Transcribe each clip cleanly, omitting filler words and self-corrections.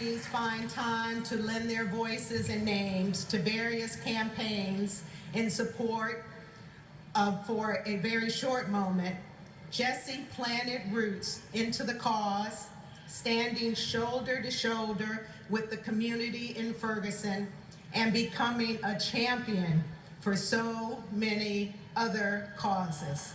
communities find time to lend their voices and names to various campaigns in support of, for a very short moment, Jesse planted roots into the cause, standing shoulder to shoulder with the community in Ferguson and becoming a champion for so many other causes.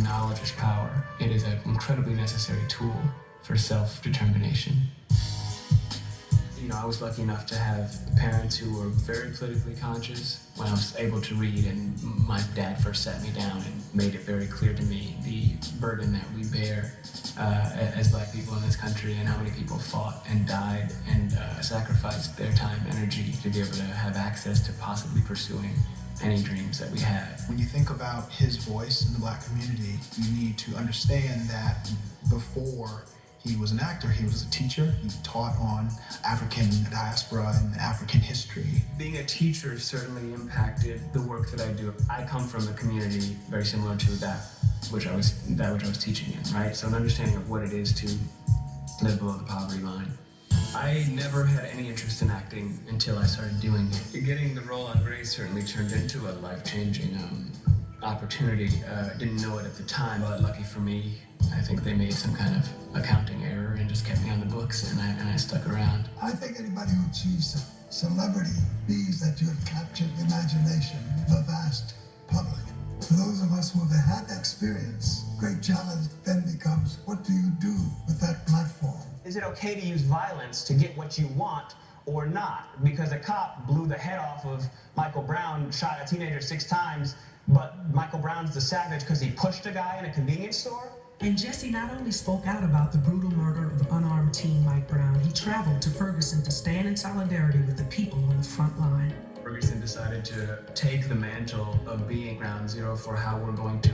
Knowledge is power. It is an incredibly necessary tool for self-determination. You know, I was lucky enough to have parents who were very politically conscious. When I was able to read, and my dad first sat me down and made it very clear to me the burden that we bear as Black people in this country, and how many people fought and died and sacrificed their time, energy to be able to have access to possibly pursuing any dreams that we have. When you think about his voice in the Black community, you need to understand that before he was an actor, he was a teacher. He taught on African diaspora and African history. Being a teacher certainly impacted the work that I do. I come from a community very similar to that which I was teaching in, right? So an understanding of what it is to live below the poverty line. I never had any interest in acting until I started doing it. Getting the role on Grace certainly turned into a life-changing opportunity. Didn't know it at the time, but lucky for me, I think they made some kind of accounting error and just kept me on the books, and I stuck around. I think anybody who achieves celebrity means that you have captured the imagination of a vast public. For those of us who have had that experience, great challenge then becomes, what do you do with that platform? Is it okay to use violence to get what you want or not? Because a cop blew the head off of Michael Brown, shot a teenager 6 times, but Michael Brown's the savage because he pushed a guy in a convenience store? And Jesse not only spoke out about the brutal murder of unarmed teen Mike Brown, he traveled to Ferguson to stand in solidarity with the people on the front line. Ferguson decided to take the mantle of being ground zero for how we're going to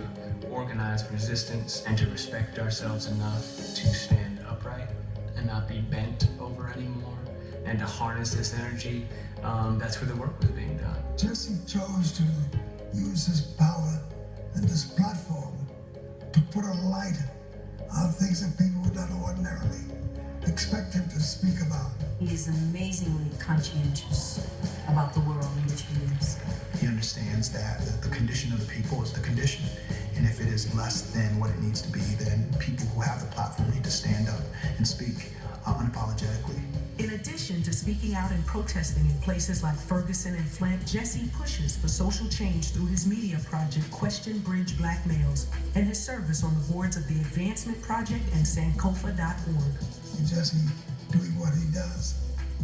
organize resistance and to respect ourselves enough to stand upright and not be bent over anymore, and to harness this energy. That's where the work was being done. Jesse chose to use his power and this platform to put a light on things that people would not ordinarily expect him to speak about. He is amazingly conscientious about the world in which he lives. He understands that the condition of the people is the condition, and if it is less than what it needs to be, then people who have the platform need to stand up and speak unapologetically. In addition to speaking out and protesting in places like Ferguson and Flint, Jesse pushes for social change through his media project, Question Bridge Black Males, and his service on the boards of the Advancement Project and Sankofa.org. And Jesse, doing what he does,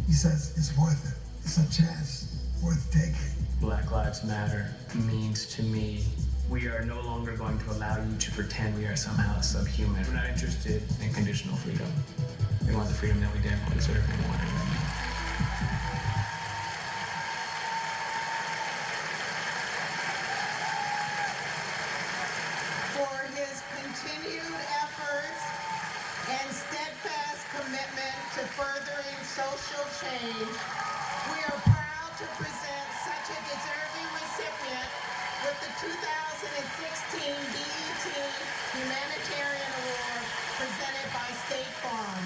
he says it's worth it. It's a chance worth taking. Black Lives Matter means to me, we are no longer going to allow you to pretend we are somehow subhuman. We're not interested in conditional freedom. We want the freedom that we definitely deserve and want it right now. For his continued efforts and steadfast commitment to furthering social change, we are proud to present such a deserving recipient with the 2016 BET Humanitarian Award presented by State Farm,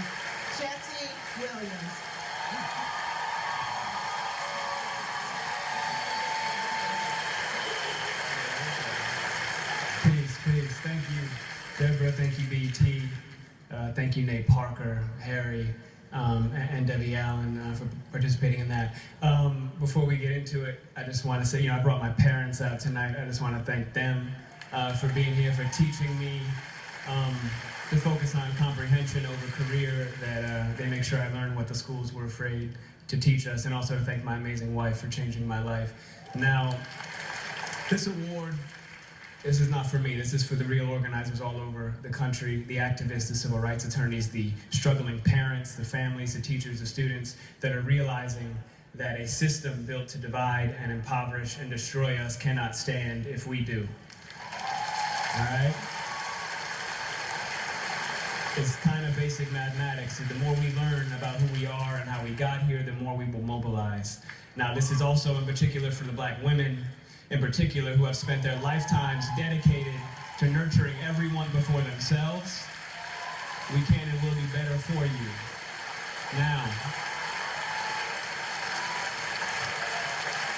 Jesse Williams. Peace. Thank you, Deborah. Thank you, BET. Thank you, Nate Parker, Harry, and Debbie Allen for participating in that. Before we get into it, I just want to say, I brought my parents out tonight. I just want to thank them for being here, for teaching me to focus on comprehension over career, that they make sure I learn what the schools were afraid to teach us, and also to thank my amazing wife for changing my life. Now, this award, this is not for me, this is for the real organizers all over the country, the activists, the civil rights attorneys, the struggling parents, the families, the teachers, the students that are realizing that a system built to divide and impoverish and destroy us cannot stand if we do. All right? It's kind of basic mathematics. The more we learn about who we are and how we got here, the more we will mobilize. Now, this is also in particular for the Black women, in particular, who have spent their lifetimes dedicated to nurturing everyone before themselves, We can and will do better for you. Now,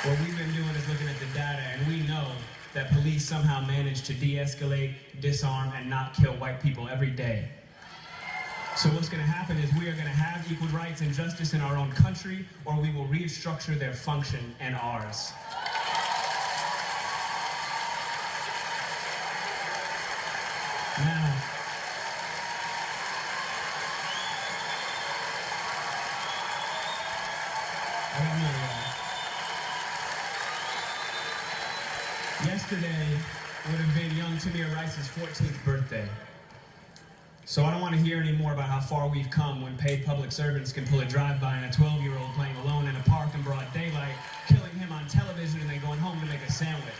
what we've been doing is looking at the data, and we know that police somehow manage to de-escalate, disarm, and not kill white people every day. So what's going to happen is we are going to have equal rights and justice in our own country, or we will restructure their function and ours. Now, I got more, y'all. Yesterday would have been young Tamir Rice's 14th birthday. So I don't want to hear any more about how far we've come when paid public servants can pull a drive-by on a 12-year-old playing alone in a park in broad daylight, killing him on television and then going home to make a sandwich.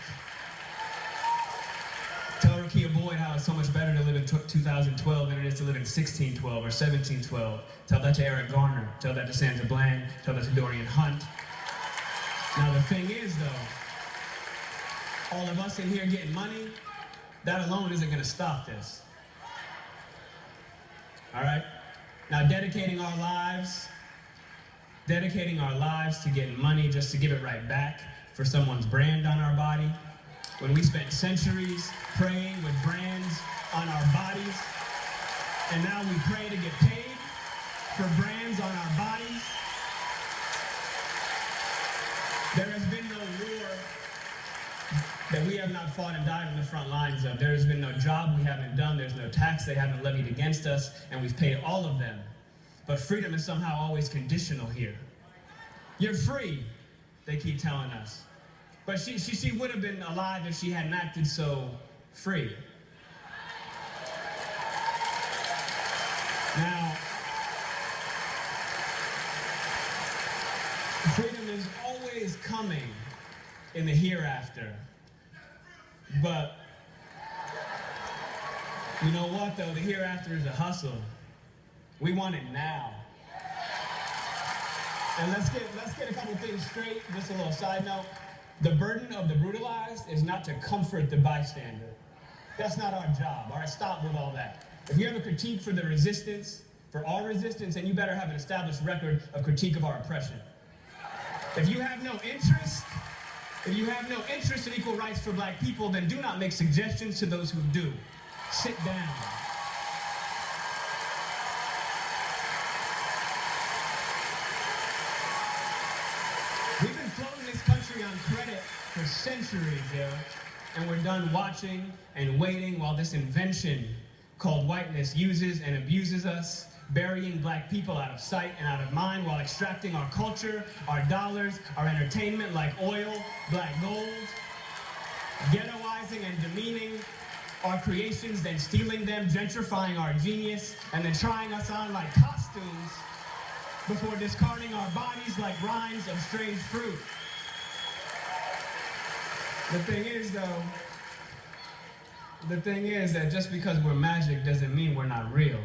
Tell Rakia Boyd how it's so much better to live in 2012 than it is to live in 1612 or 1712. Tell that to Eric Garner. Tell that to Sandra Bland. Tell that to Dorian Hunt. Now the thing is, though, all of us in here getting money, that alone isn't going to stop this. All right? Now, dedicating our lives to getting money just to give it right back for someone's brand on our body, when we spent centuries praying with brands on our bodies, and now we pray to get paid for brands on our bodies. There has been no war that we have not fought and died on the front lines of. There has been no job we haven't done. There's no tax they haven't levied against us, and we've paid all of them. But freedom is somehow always conditional here. You're free, they keep telling us. But she would have been alive if she hadn't acted so free. Now, freedom is always coming in the hereafter. But you know what, though? The hereafter is a hustle. We want it now. And let's get a couple things straight. Just a little side note. The burden of the brutalized is not to comfort the bystander. That's not our job. All right, stop with all that. If you have a critique for the resistance, for our resistance, then you better have an established record of critique of our oppression. If you have no interest in equal rights for black people, then do not make suggestions to those who do. Sit down. We've been floating this country on credit for centuries, yo. And we're done watching and waiting while this invention called whiteness uses and abuses us, burying black people out of sight and out of mind while extracting our culture, our dollars, our entertainment like oil, black gold, ghettoizing and demeaning our creations, then stealing them, gentrifying our genius, and then trying us on like costumes before discarding our bodies like rinds of strange fruit. The thing is that just because we're magic doesn't mean we're not real.